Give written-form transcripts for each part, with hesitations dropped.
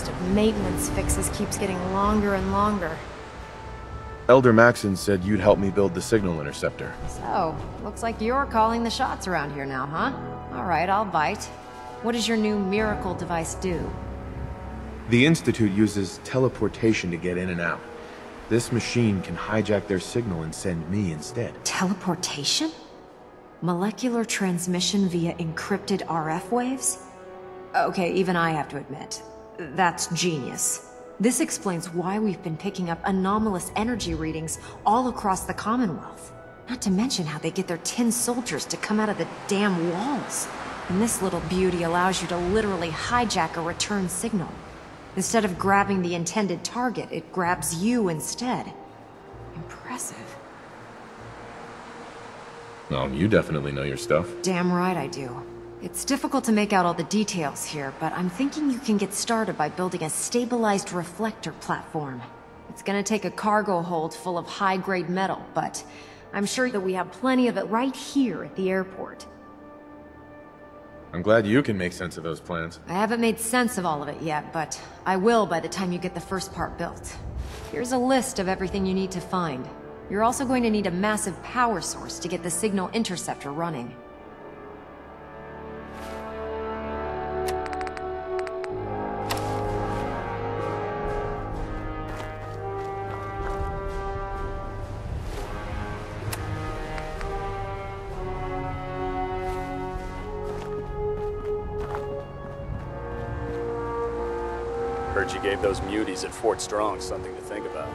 list of maintenance fixes keeps getting longer and longer. Elder Maxon said you'd help me build the signal interceptor. So, looks like you're calling the shots around here now, huh? Alright, I'll bite. What does your new miracle device do? The Institute uses teleportation to get in and out. This machine can hijack their signal and send me instead. Teleportation? Molecular transmission via encrypted RF waves? Okay, even I have to admit, that's genius. This explains why we've been picking up anomalous energy readings all across the Commonwealth. Not to mention how they get their tin soldiers to come out of the damn walls. And this little beauty allows you to literally hijack a return signal. Instead of grabbing the intended target, it grabs you instead. Impressive. Oh, you definitely know your stuff. Damn right I do. It's difficult to make out all the details here, but I'm thinking you can get started by building a stabilized reflector platform. It's gonna take a cargo hold full of high-grade metal, but I'm sure that we have plenty of it right here at the airport. I'm glad you can make sense of those plans. I haven't made sense of all of it yet, but I will by the time you get the first part built. Here's a list of everything you need to find. You're also going to need a massive power source to get the signal interceptor running. Heard you gave those muties at Fort Strong something to think about.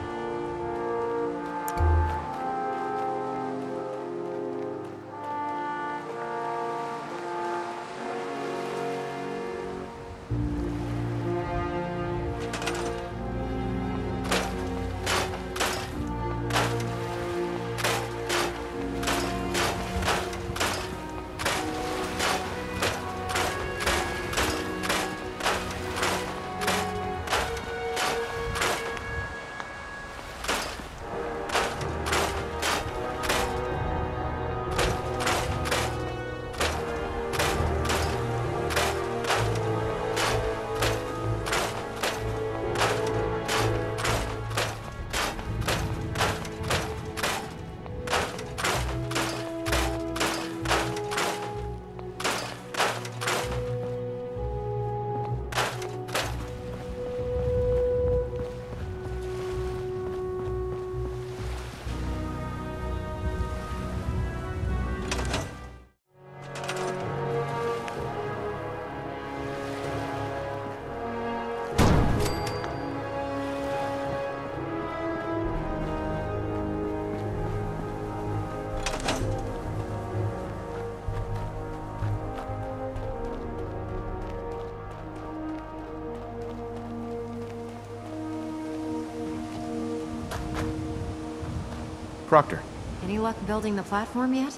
Proctor. Any luck building the platform yet?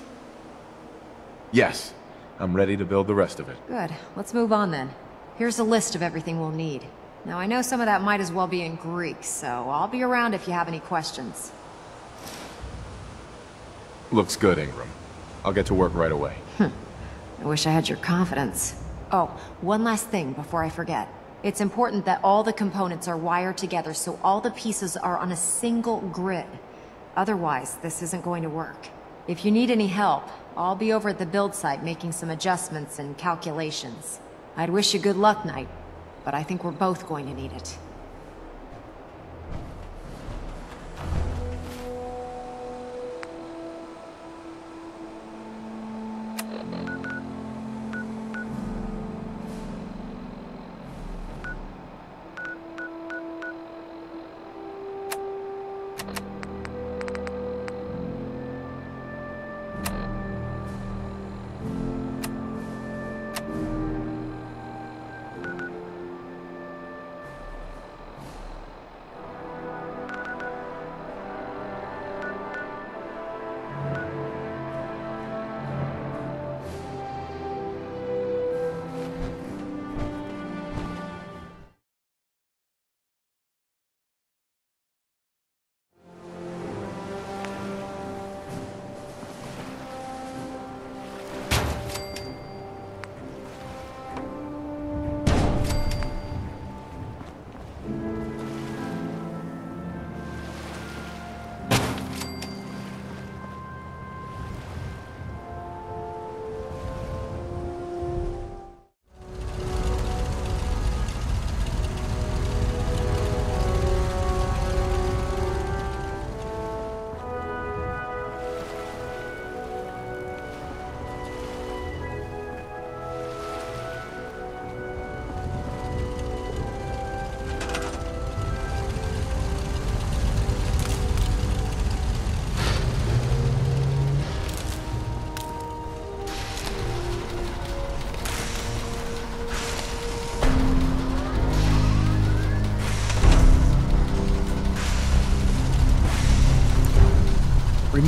Yes. I'm ready to build the rest of it. Good. Let's move on then. Here's a list of everything we'll need. Now I know some of that might as well be in Greek, so I'll be around if you have any questions. Looks good, Ingram. I'll get to work right away. I wish I had your confidence. Oh, one last thing before I forget. It's important that all the components are wired together so all the pieces are on a single grid. Otherwise, this isn't going to work. If you need any help, I'll be over at the build site making some adjustments and calculations. I'd wish you good luck, Knight, but I think we're both going to need it.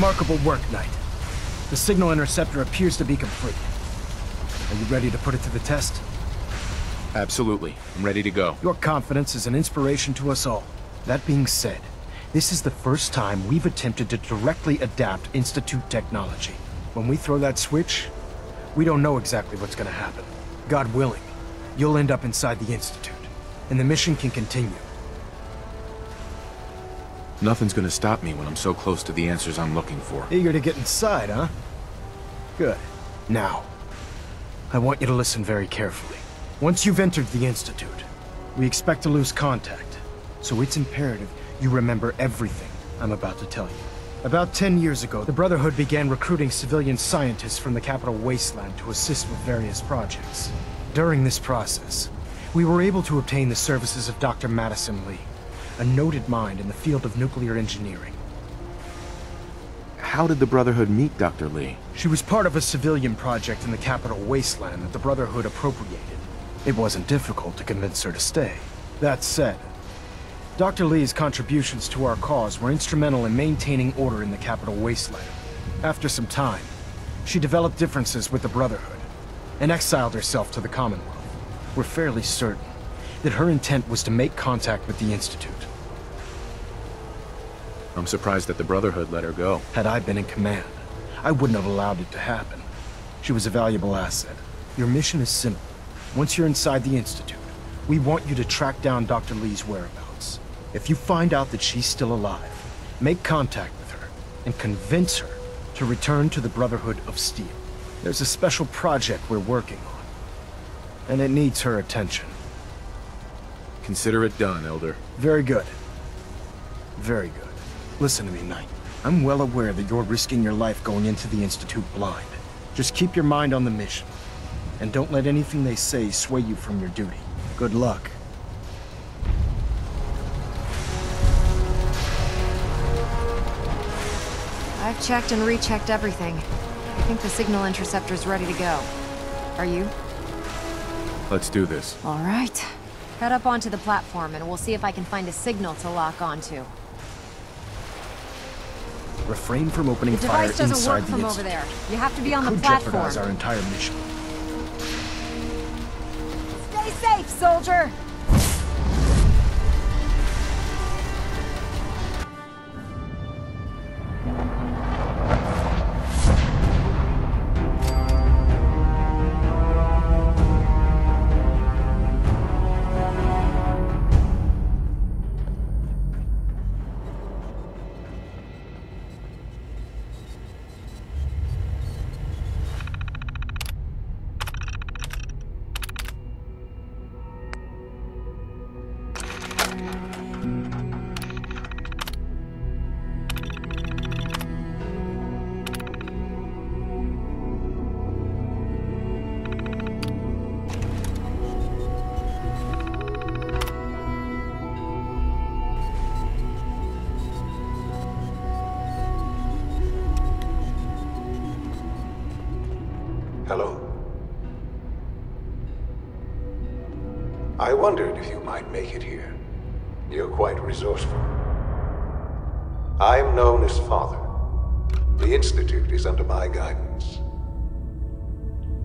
Remarkable work, Knight. The signal interceptor appears to be complete. Are you ready to put it to the test? Absolutely. I'm ready to go. Your confidence is an inspiration to us all. That being said, this is the first time we've attempted to directly adapt Institute technology. When we throw that switch, we don't know exactly what's gonna happen. God willing, you'll end up inside the Institute, and the mission can continue. Nothing's gonna stop me when I'm so close to the answers I'm looking for. Eager to get inside, huh? Good. Now, I want you to listen very carefully. Once you've entered the Institute, we expect to lose contact, so it's imperative you remember everything I'm about to tell you. About 10 years ago, the Brotherhood began recruiting civilian scientists from the capital wasteland to assist with various projects. During this process, we were able to obtain the services of Dr. Madison Lee, a noted mind in the field of nuclear engineering. How did the Brotherhood meet Dr. Lee? She was part of a civilian project in the capital wasteland that the Brotherhood appropriated. It wasn't difficult to convince her to stay. That said, Dr. Lee's contributions to our cause were instrumental in maintaining order in the capital wasteland. After some time, she developed differences with the Brotherhood and exiled herself to the Commonwealth. We're fairly certain that her intent was to make contact with the Institute. I'm surprised that the Brotherhood let her go. Had I been in command, I wouldn't have allowed it to happen. She was a valuable asset. Your mission is simple. Once you're inside the Institute, we want you to track down Dr. Lee's whereabouts. If you find out that she's still alive, make contact with her and convince her to return to the Brotherhood of Steel. There's a special project we're working on, and it needs her attention. Consider it done, Elder. Very good. Very good. Listen to me, Knight. I'm well aware that you're risking your life going into the Institute blind. Just keep your mind on the mission, and don't let anything they say sway you from your duty. Good luck. I've checked and rechecked everything. I think the signal interceptor's ready to go. Are you? Let's do this. All right. Head up onto the platform and we'll see if I can find a signal to lock onto. Refrain from opening The fire device doesn't inside work the from Institute. over there. You have to be on the Could platform. jeopardize our entire mission. Stay safe, soldier! Hello? I wondered if you might make it here. You're quite resourceful. I'm known as Father. The Institute is under my guidance.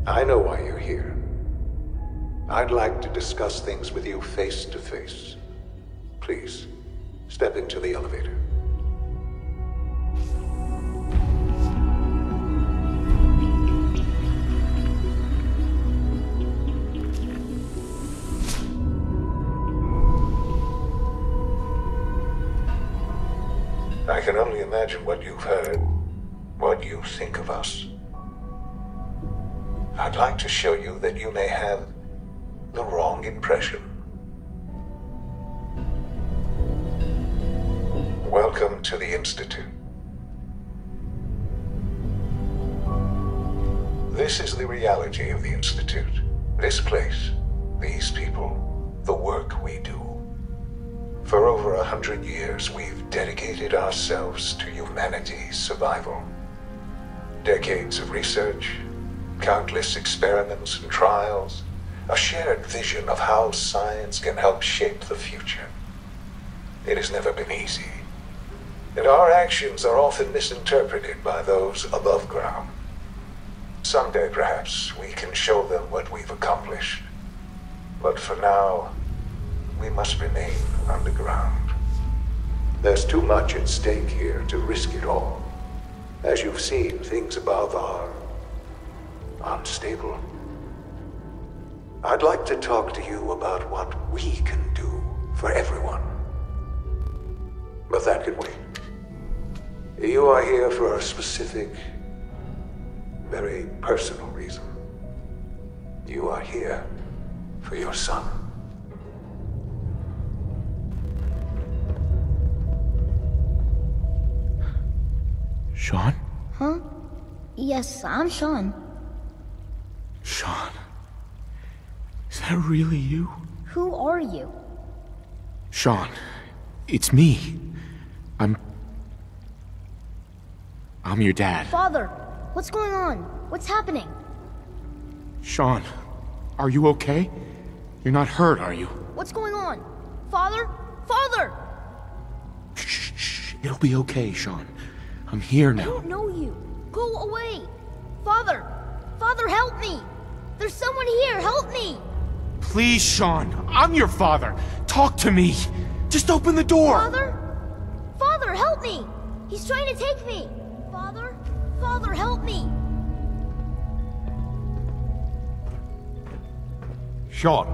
I know why you're here. I'd like to discuss things with you face to face. Please, step into the elevator. I can only imagine what you've heard, what you think of us. I'd like to show you that you may have the wrong impression. Welcome to the Institute. This is the reality of the Institute. This place, these people, the work we do. For over 100 years, we've dedicated ourselves to humanity's survival. Decades of research, countless experiments and trials, a shared vision of how science can help shape the future. It has never been easy. and our actions are often misinterpreted by those above ground. Someday, perhaps, we can show them what we've accomplished. But for now, we must remain underground. There's too much at stake here to risk it all. As you've seen, things above are unstable. I'd like to talk to you about what we can do for everyone. But that can wait. You are here for a specific, very personal reason. You are here for your son. Sean? Huh? Yes, I'm Sean. Sean? Is that really you? Who are you? Sean, it's me. I'm your dad. Father, what's going on? What's happening? Sean, are you okay? You're not hurt, are you? What's going on? Father? Father! Shh. It'll be okay, Sean. I'm here now. I don't know you. Go away. Father! Father, help me! There's someone here, help me! Please, Sean. I'm your father. Talk to me. Just open the door. Father? Father, help me! He's trying to take me! Father? Father, help me! Sean.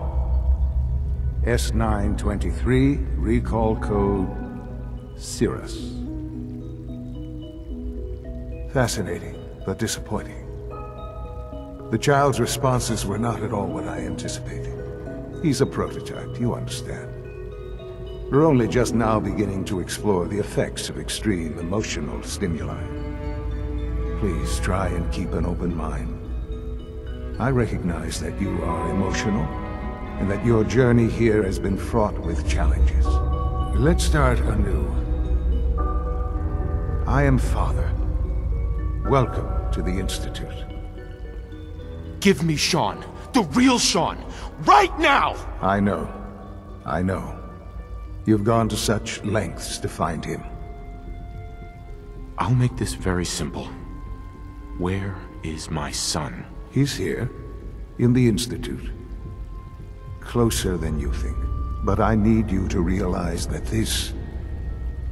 S923, recall code Cirrus. Fascinating, but disappointing. The child's responses were not at all what I anticipated. He's a prototype, you understand. We're only just now beginning to explore the effects of extreme emotional stimuli. Please try and keep an open mind. I recognize that you are emotional, and that your journey here has been fraught with challenges. Let's start anew. I am Father. Welcome to the Institute. Give me Sean. The real Sean. Right now! I know. You've gone to such lengths to find him. I'll make this very simple. Where is my son? He's here, in the Institute. Closer than you think. But I need you to realize that this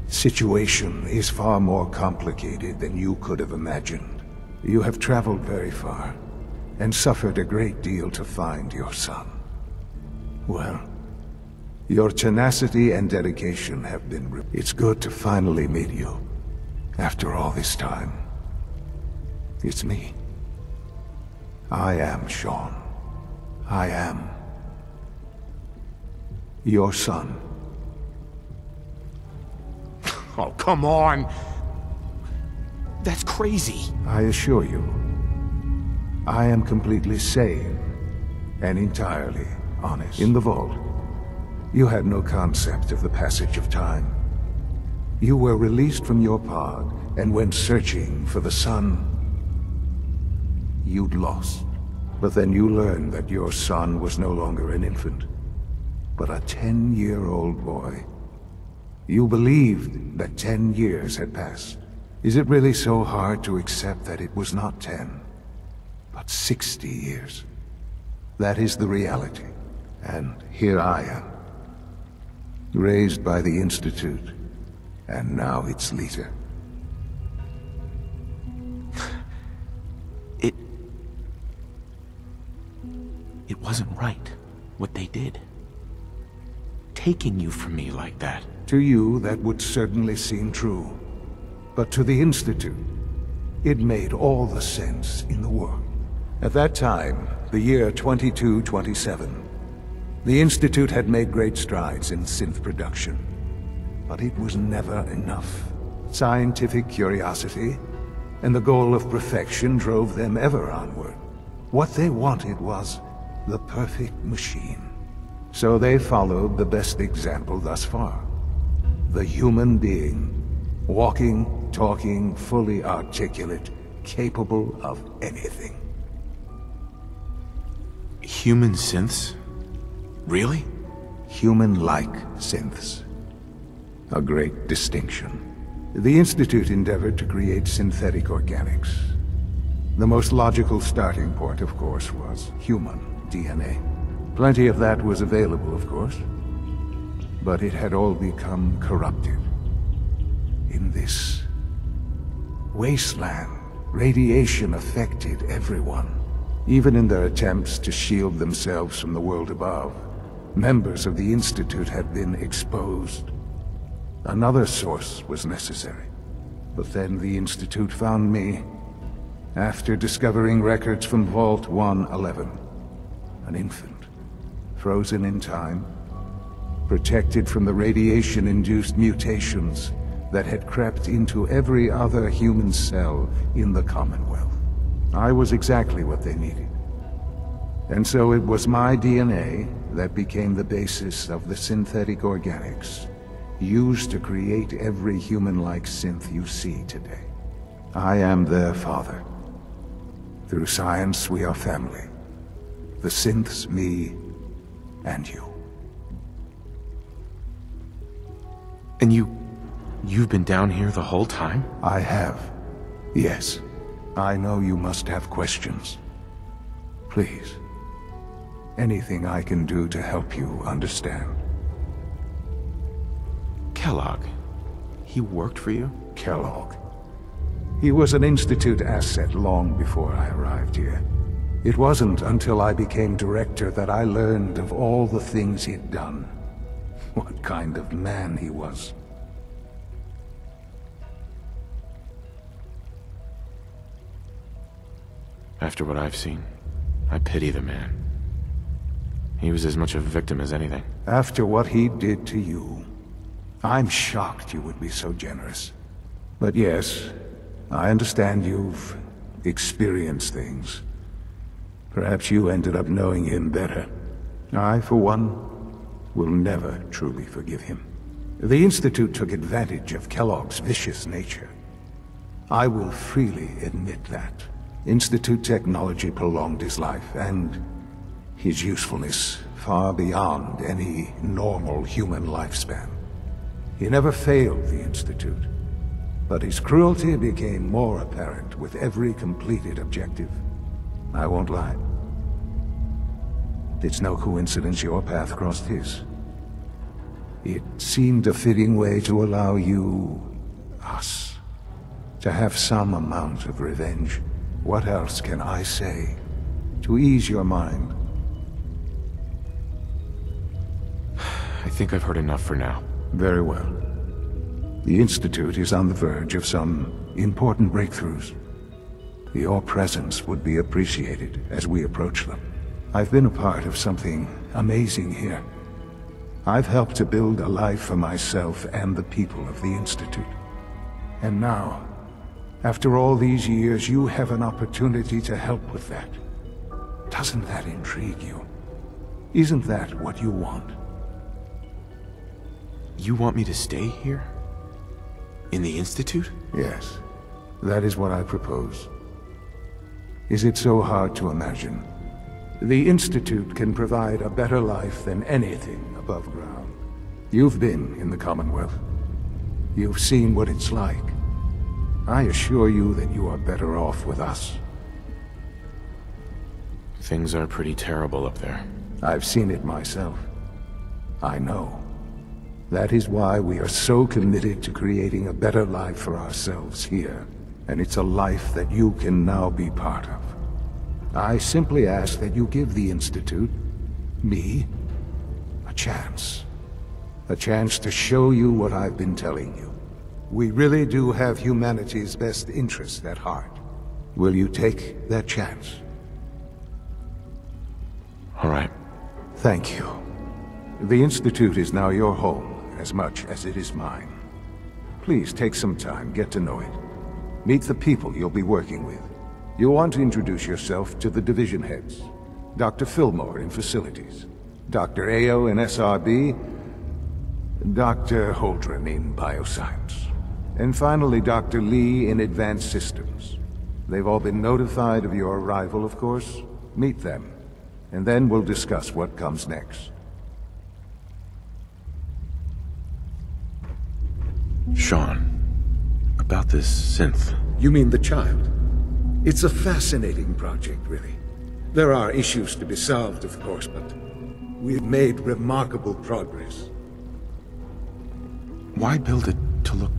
situation is far more complicated than you could have imagined. You have traveled very far, and suffered a great deal to find your son. Well, your tenacity and dedication have been It's good to finally meet you, after all this time. It's me. I am Sean. I am your son. Oh, come on! That's crazy. I assure you, I am completely sane and entirely honest. In the vault, you had no concept of the passage of time. You were released from your pod and went searching for the son you'd lost. But then you learned that your son was no longer an infant, but a 10-year-old boy. You believed that 10 years had passed. Is it really so hard to accept that it was not 10, but 60 years? That is the reality. And here I am, raised by the Institute, and now its leader. It wasn't right, what they did. Taking you from me like that. To you, that would certainly seem true. But to the Institute, it made all the sense in the world. At that time, the year 2227, the Institute had made great strides in synth production. But it was never enough. Scientific curiosity and the goal of perfection drove them ever onward. What they wanted was the perfect machine. So they followed the best example thus far. The human being. Walking, talking, fully articulate, capable of anything. Human synths? Really? Human-like synths. A great distinction. The Institute endeavored to create synthetic organics. The most logical starting point, of course, was human DNA. Plenty of that was available, of course. But it had all become corrupted. In this wasteland, radiation affected everyone. Even in their attempts to shield themselves from the world above, members of the Institute had been exposed. Another source was necessary. But then the Institute found me, after discovering records from Vault 111. An infant, frozen in time, protected from the radiation-induced mutations that had crept into every other human cell in the Commonwealth. I was exactly what they needed. And so it was my DNA that became the basis of the synthetic organics used to create every human-like synth you see today. I am their father. Through science, we are family. The synths, me, and you. And you've been down here the whole time? I have. Yes. I know you must have questions. Please. Anything I can do to help you understand. Kellogg. He worked for you? Kellogg. He was an Institute asset long before I arrived here. It wasn't until I became director that I learned of all the things he'd done. What kind of man he was. After what I've seen, I pity the man. He was as much a victim as anything. After what he did to you, I'm shocked you would be so generous. But yes, I understand you've experienced things. Perhaps you ended up knowing him better. I, for one, will never truly forgive him. The Institute took advantage of Kellogg's vicious nature. I will freely admit that. Institute technology prolonged his life, and his usefulness far beyond any normal human lifespan. He never failed the Institute, but his cruelty became more apparent with every completed objective. I won't lie. It's no coincidence your path crossed his. It seemed a fitting way to allow you, us, to have some amount of revenge. What else can I say to ease your mind? I think I've heard enough for now. Very well. The Institute is on the verge of some important breakthroughs. Your presence would be appreciated as we approach them. I've been a part of something amazing here. I've helped to build a life for myself and the people of the Institute. And now, after all these years, you have an opportunity to help with that. Doesn't that intrigue you? Isn't that what you want? You want me to stay here? In the Institute? Yes. That is what I propose. Is it so hard to imagine? The Institute can provide a better life than anything above ground. You've been in the Commonwealth. You've seen what it's like. I assure you that you are better off with us. Things are pretty terrible up there. I've seen it myself. I know. That is why we are so committed to creating a better life for ourselves here. And it's a life that you can now be part of. I simply ask that you give the Institute, me, a chance. A chance to show you what I've been telling you. We really do have humanity's best interest at heart. Will you take that chance? All right. Thank you. The Institute is now your home, as much as it is mine. Please take some time, get to know it. Meet the people you'll be working with. You'll want to introduce yourself to the division heads. Dr. Fillmore in Facilities, Dr. Ao in SRB, Dr. Holdren in Bioscience, and finally Dr. Lee in Advanced Systems. They've all been notified of your arrival, of course. Meet them, and then we'll discuss what comes next. Sean, about this synth? You mean the child? It's a fascinating project, really. There are issues to be solved, of course, but we've made remarkable progress. Why build it to look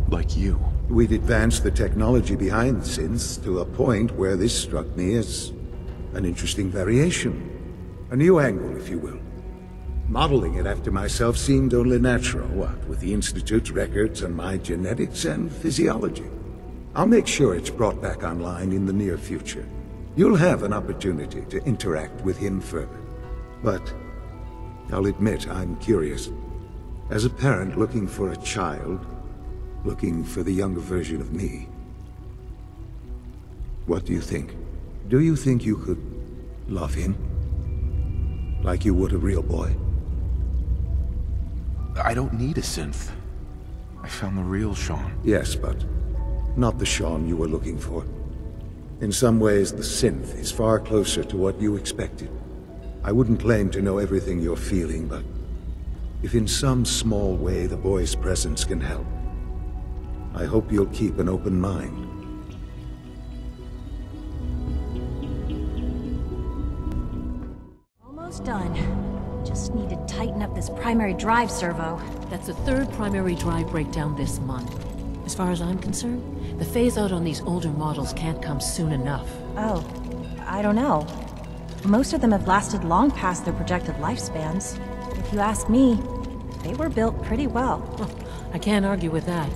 like you? We'd advanced the technology behind synths to a point where this struck me as an interesting variation. A new angle, if you will. Modeling it after myself seemed only natural, what with the Institute's records on my genetics and physiology. I'll make sure it's brought back online in the near future. You'll have an opportunity to interact with him further. But I'll admit I'm curious. As a parent looking for a child, looking for the younger version of me, what do you think? Do you think you could love him? Like you would a real boy? I don't need a synth. I found the real Sean. Yes, but not the Sean you were looking for. In some ways, the synth is far closer to what you expected. I wouldn't claim to know everything you're feeling, but if in some small way the boy's presence can help, I hope you'll keep an open mind. Almost done. Just need to tighten up this primary drive servo. That's the third primary drive breakdown this month. As far as I'm concerned, the phase-out on these older models can't come soon enough. Oh, I don't know. Most of them have lasted long past their projected lifespans. If you ask me, they were built pretty well. I can't argue with that.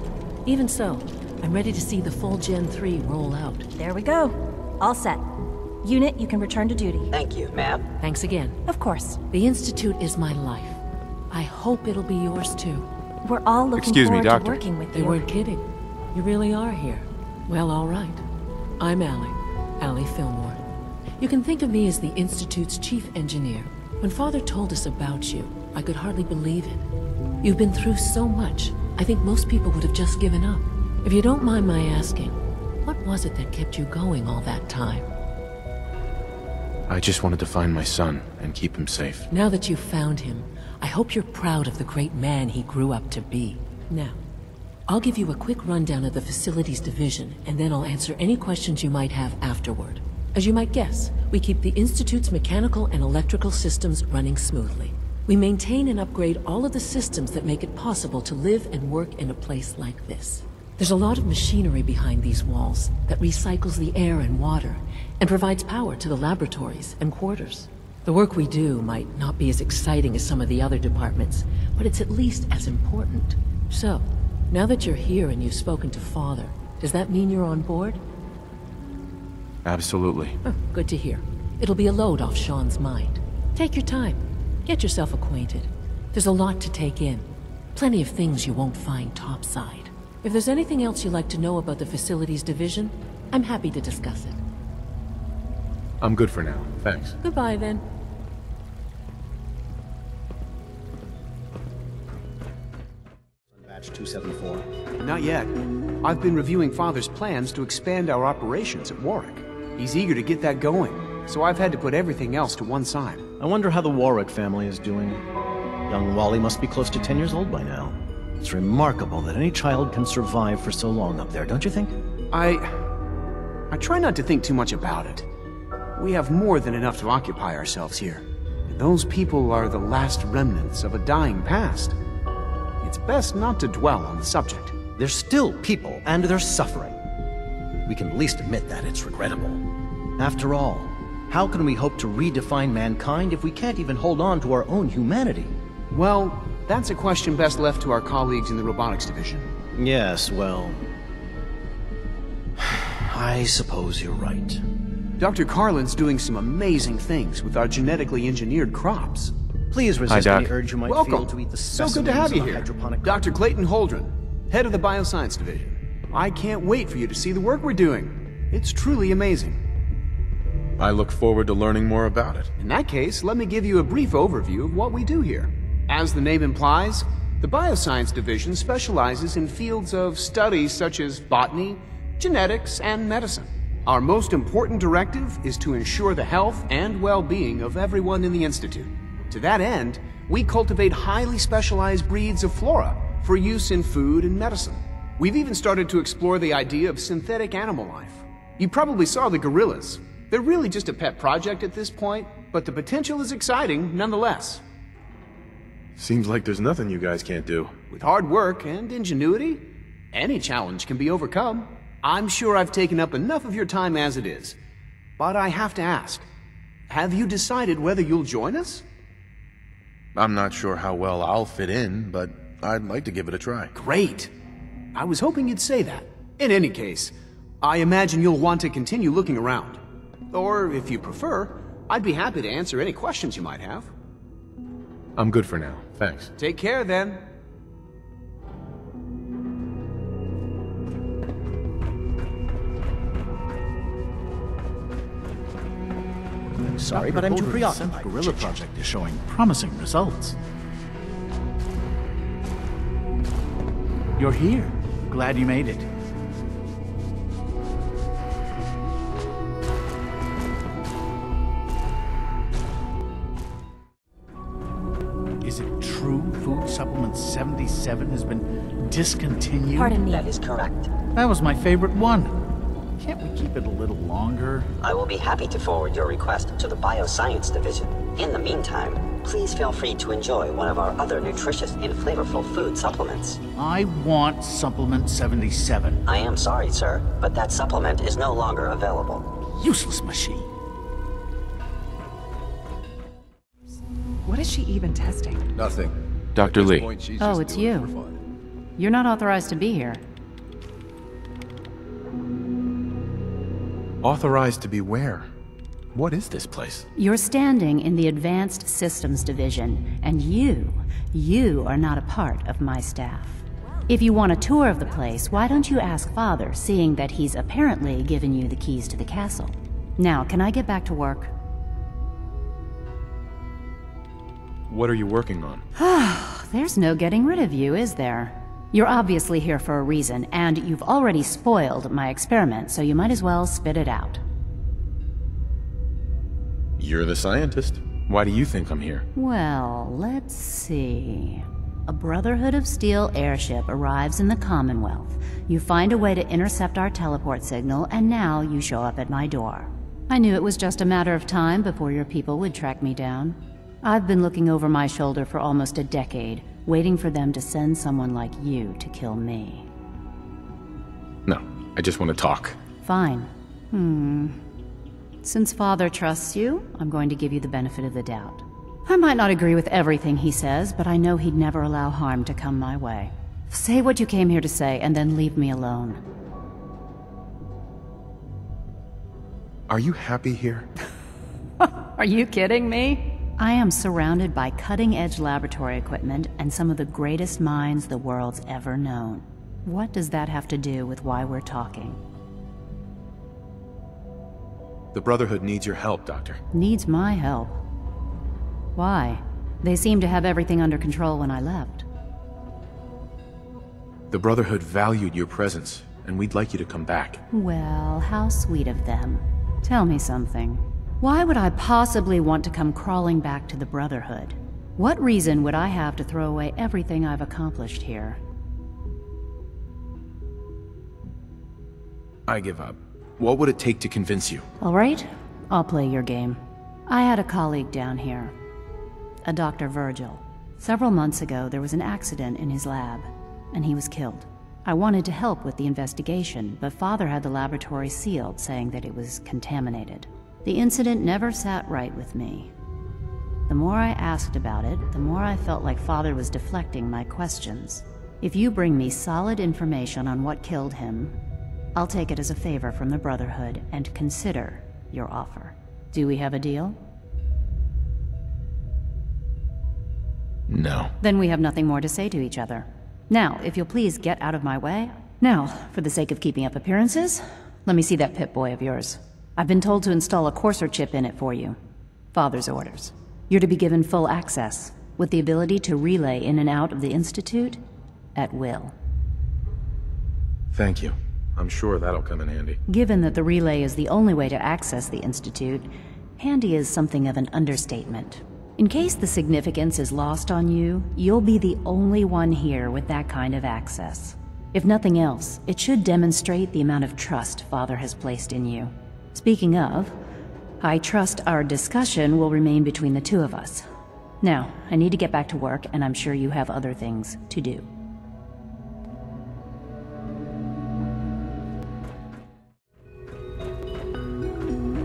Even so, I'm ready to see the full Gen 3 roll out. There we go. All set. Unit, you can return to duty. Thank you, ma'am. Thanks again. Of course. The Institute is my life. I hope it'll be yours too. We're all looking forward to working with you. They weren't kidding. You really are here. Well, all right. I'm Allie Fillmore. You can think of me as the Institute's chief engineer. When Father told us about you, I could hardly believe it. You've been through so much, I think most people would have just given up. If you don't mind my asking, what was it that kept you going all that time? I just wanted to find my son and keep him safe. Now that you've found him, I hope you're proud of the great man he grew up to be. Now, I'll give you a quick rundown of the Facilities Division, and then I'll answer any questions you might have afterward. As you might guess, we keep the Institute's mechanical and electrical systems running smoothly. We maintain and upgrade all of the systems that make it possible to live and work in a place like this. There's a lot of machinery behind these walls that recycles the air and water, and provides power to the laboratories and quarters. The work we do might not be as exciting as some of the other departments, but it's at least as important. So, now that you're here and you've spoken to Father, does that mean you're on board? Absolutely. Oh, good to hear. It'll be a load off Sean's mind. Take your time. Get yourself acquainted. There's a lot to take in. Plenty of things you won't find topside. If there's anything else you'd like to know about the Facilities Division, I'm happy to discuss it. I'm good for now, thanks. Goodbye, then. Batch 274. Not yet. I've been reviewing Father's plans to expand our operations at Warwick. He's eager to get that going, so I've had to put everything else to one side. I wonder how the Warwick family is doing. Young Wally must be close to 10 years old by now. It's remarkable that any child can survive for so long up there, don't you think? I try not to think too much about it. We have more than enough to occupy ourselves here. And those people are the last remnants of a dying past. It's best not to dwell on the subject. They're still people, and they're suffering. We can at least admit that it's regrettable. After all, how can we hope to redefine mankind if we can't even hold on to our own humanity? Well, that's a question best left to our colleagues in the Robotics Division. Yes, well... I suppose you're right. Dr. Carlin's doing some amazing things with our genetically engineered crops. Please resist any urge you might feel to eat the specimens. So good to have you here. Dr. Clayton Holdren, head of the Bioscience Division. I can't wait for you to see the work we're doing. It's truly amazing. I look forward to learning more about it. In that case, let me give you a brief overview of what we do here. As the name implies, the Bioscience Division specializes in fields of study such as botany, genetics, and medicine. Our most important directive is to ensure the health and well-being of everyone in the Institute. To that end, we cultivate highly specialized breeds of flora for use in food and medicine. We've even started to explore the idea of synthetic animal life. You probably saw the gorillas. They're really just a pet project at this point, but the potential is exciting nonetheless. Seems like there's nothing you guys can't do. With hard work and ingenuity, any challenge can be overcome. I'm sure I've taken up enough of your time as it is. But I have to ask, have you decided whether you'll join us? I'm not sure how well I'll fit in, but I'd like to give it a try. Great. I was hoping you'd say that. In any case, I imagine you'll want to continue looking around. Or, if you prefer, I'd be happy to answer any questions you might have. I'm good for now, thanks. Take care, then. Sorry, but I'm too preoccupied. The Guerrilla project is showing promising results. You're here. Glad you made it. Is it true Food Supplement 77 has been discontinued? Pardon me. That is correct. That was my favorite one. Can't we keep it a little longer? I will be happy to forward your request to the Bioscience Division. In the meantime, please feel free to enjoy one of our other nutritious and flavorful food supplements. I want Supplement 77. I am sorry, sir, but that supplement is no longer available. Useless machine. What is she even testing? Nothing. Dr. Lee. Oh, it's you. You're not authorized to be here. Authorized to be where? What is this place? You're standing in the Advanced Systems Division, and you are not a part of my staff. If you want a tour of the place, why don't you ask Father, seeing that he's apparently given you the keys to the castle. Now, can I get back to work? What are you working on? There's no getting rid of you, is there? You're obviously here for a reason, and you've already spoiled my experiment, so you might as well spit it out. You're the scientist. Why do you think I'm here? Well, let's see. A Brotherhood of Steel airship arrives in the Commonwealth. You find a way to intercept our teleport signal, and now you show up at my door. I knew it was just a matter of time before your people would track me down. I've been looking over my shoulder for almost a decade, waiting for them to send someone like you to kill me. No, I just want to talk. Fine. Since Father trusts you, I'm going to give you the benefit of the doubt. I might not agree with everything he says, but I know he'd never allow harm to come my way. Say what you came here to say, and then leave me alone. Are you happy here? Are you kidding me? I am surrounded by cutting-edge laboratory equipment and some of the greatest minds the world's ever known. What does that have to do with why we're talking? The Brotherhood needs your help, Doctor. Needs my help? Why? They seemed to have everything under control when I left. The Brotherhood valued your presence, and we'd like you to come back. Well, how sweet of them. Tell me something. Why would I possibly want to come crawling back to the Brotherhood? What reason would I have to throw away everything I've accomplished here? I give up. What would it take to convince you? All right, I'll play your game. I had a colleague down here, a Dr. Virgil. Several months ago, there was an accident in his lab, and he was killed. I wanted to help with the investigation, but Father had the laboratory sealed, saying that it was contaminated. The incident never sat right with me. The more I asked about it, the more I felt like Father was deflecting my questions. If you bring me solid information on what killed him, I'll take it as a favor from the Brotherhood and consider your offer. Do we have a deal? No. Then we have nothing more to say to each other. Now, if you'll please get out of my way. Now, for the sake of keeping up appearances, let me see that Pip-Boy of yours. I've been told to install a courser chip in it for you. Father's orders. You're to be given full access, with the ability to relay in and out of the Institute at will. Thank you. I'm sure that'll come in handy. Given that the relay is the only way to access the Institute, handy is something of an understatement. In case the significance is lost on you, you'll be the only one here with that kind of access. If nothing else, it should demonstrate the amount of trust Father has placed in you. Speaking of, I trust our discussion will remain between the two of us. Now, I need to get back to work, and I'm sure you have other things to do.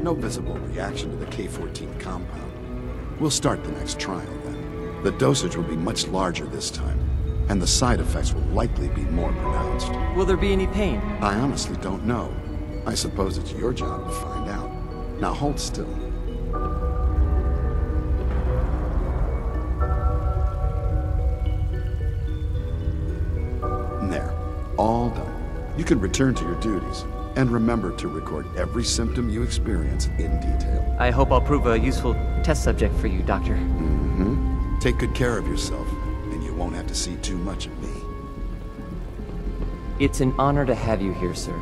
No visible reaction to the K-14 compound. We'll start the next trial then. The dosage will be much larger this time, and the side effects will likely be more pronounced. Will there be any pain? I honestly don't know. I suppose it's your job to find out. Now hold still. There. All done. You can return to your duties. And remember to record every symptom you experience in detail. I hope I'll prove a useful test subject for you, Doctor. Mm-hmm. Take good care of yourself, and you won't have to see too much of me. It's an honor to have you here, sir.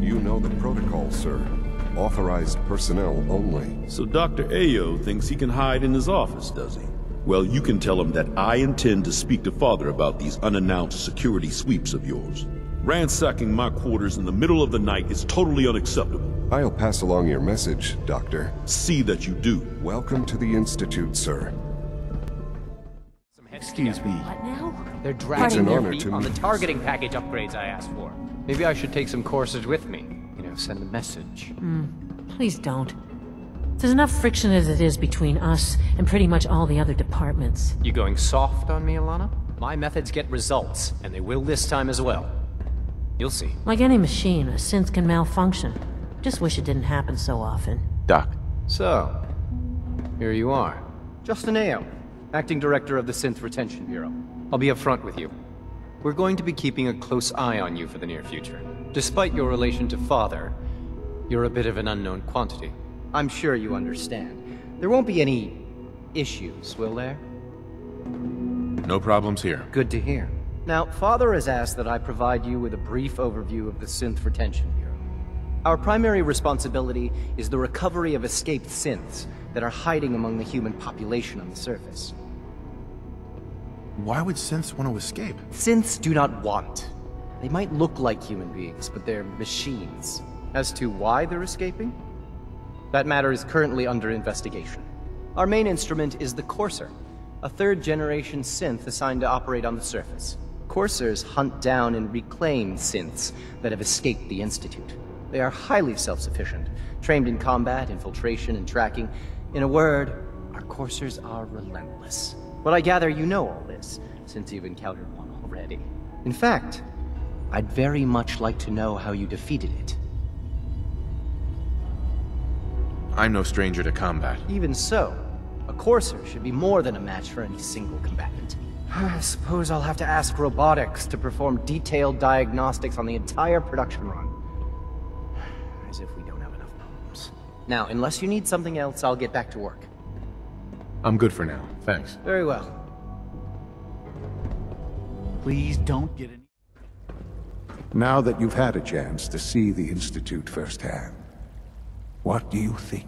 You know the protocol, sir. Authorized personnel only. So Dr. Ayo thinks he can hide in his office, does he? Well, you can tell him that I intend to speak to Father about these unannounced security sweeps of yours. Ransacking my quarters in the middle of the night is totally unacceptable. I'll pass along your message, Doctor. See that you do. Welcome to the Institute, sir. Excuse me. What now? They're It's dragging an their honor feet to on the meet you, targeting package upgrades I asked for. Maybe I should take some courses with me. You know, send a message. Please don't. There's enough friction as it is between us and pretty much all the other departments. You going soft on me, Alana? My methods get results, and they will this time as well. You'll see. Like any machine, a synth can malfunction. Just wish it didn't happen so often. Doc. So, here you are. Justin Ayo, Acting Director of the Synth Retention Bureau. I'll be upfront with you. We're going to be keeping a close eye on you for the near future. Despite your relation to Father, you're a bit of an unknown quantity. I'm sure you understand. There won't be any issues, will there? No problems here. Good to hear. Now, Father has asked that I provide you with a brief overview of the Synth Retention Bureau. Our primary responsibility is the recovery of escaped synths that are hiding among the human population on the surface. Why would synths want to escape? Synths do not want. They might look like human beings, but they're machines. As to why they're escaping? That matter is currently under investigation. Our main instrument is the Courser, a third-generation synth assigned to operate on the surface. Coursers hunt down and reclaim synths that have escaped the Institute. They are highly self-sufficient, trained in combat, infiltration, and tracking. In a word, our Coursers are relentless. But I gather you know all this, since you've encountered one already. In fact, I'd very much like to know how you defeated it. I'm no stranger to combat. Even so, a Courser should be more than a match for any single combatant. I suppose I'll have to ask robotics to perform detailed diagnostics on the entire production run. As if we don't have enough problems. Now, unless you need something else, I'll get back to work. I'm good for now, thanks. Very well. Please don't get any... Now that you've had a chance to see the Institute firsthand, what do you think?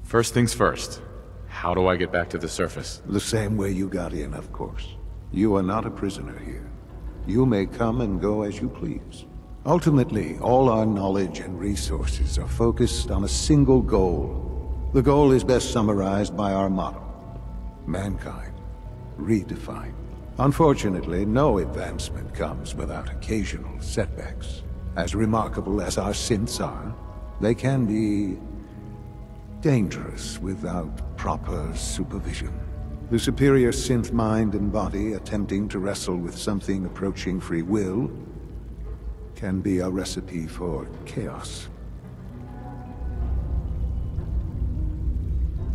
First things first. How do I get back to the surface? The same way you got in, of course. You are not a prisoner here. You may come and go as you please. Ultimately, all our knowledge and resources are focused on a single goal. The goal is best summarized by our motto: mankind, redefined. Unfortunately, no advancement comes without occasional setbacks. As remarkable as our synths are, they can be dangerous without proper supervision. The superior synth mind and body attempting to wrestle with something approaching free will can be a recipe for chaos.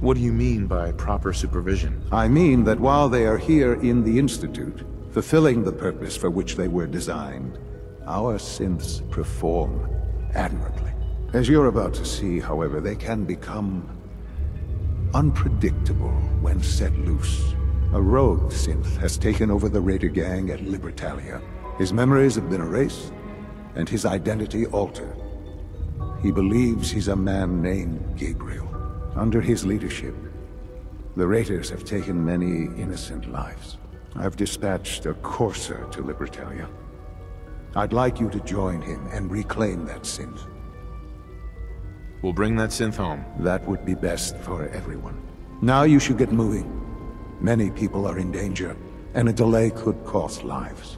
What do you mean by proper supervision? I mean that while they are here in the Institute, fulfilling the purpose for which they were designed, our synths perform admirably. As you're about to see, however, they can become unpredictable when set loose. A rogue synth has taken over the raider gang at Libertalia. His memories have been erased, and his identity altered. He believes he's a man named Gabriel. under his leadership, the Raiders have taken many innocent lives. I've dispatched a courser to Libertalia. I'd like you to join him and reclaim that synth. We'll bring that synth home. That would be best for everyone. Now you should get moving. Many people are in danger, and a delay could cost lives.